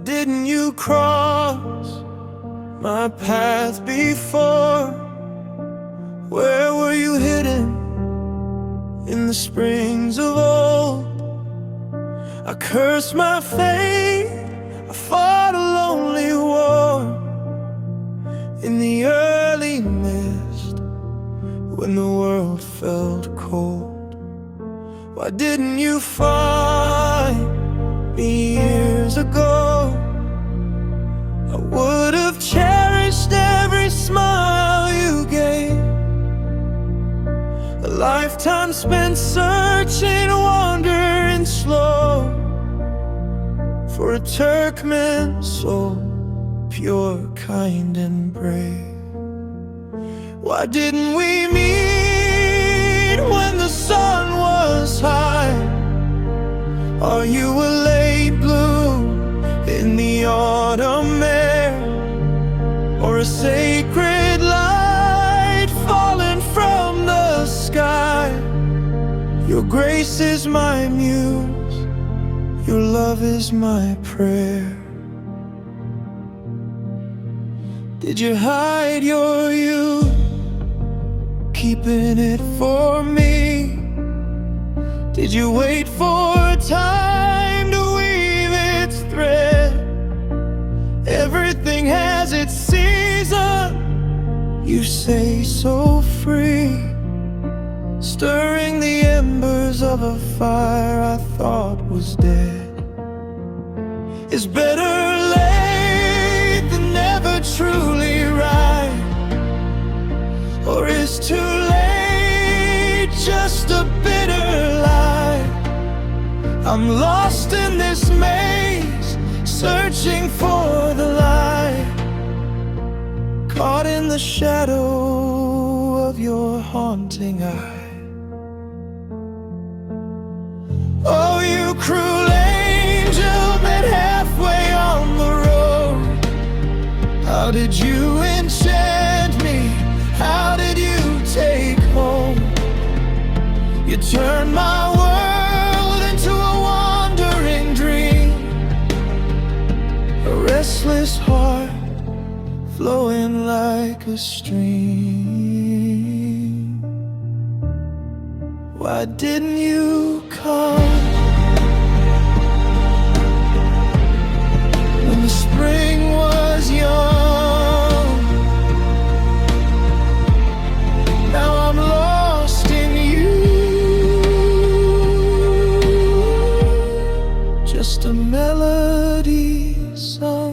didn't you cross my path before? Where were you hidden in the springs of old? I cursed my fate, I fought a lonely war in the early mist when the world felt cold. Why didn't you find me years ago? I would have cherished every smile you gave, a lifetime spent searching, wandering slow for a Turkmen soul, pure, kind and brave. Why didn't we meet when the sun was high? Are you a late bloom in the autumn air, or a sacred light falling from the sky? Your grace is my muse, your love is my prayer. Did you hide your youth, keeping it for me? Did you wait for time to weave its thread? Everything has its season, you say so free, stirring the embers of a fire I thought was dead. It's better late than never, truly right. Or is too late just a bitter lie? I'm lost in this maze, searching for the light, caught in the shadow of your haunting eye. Oh, you cruel angel met halfway on the road. How did you enchant me? How did you take home? You turned my world into a wandering dream, a restless heart flowing like a stream. Why didn't you come when the spring was young? Now I'm lost in you, just a melody sung.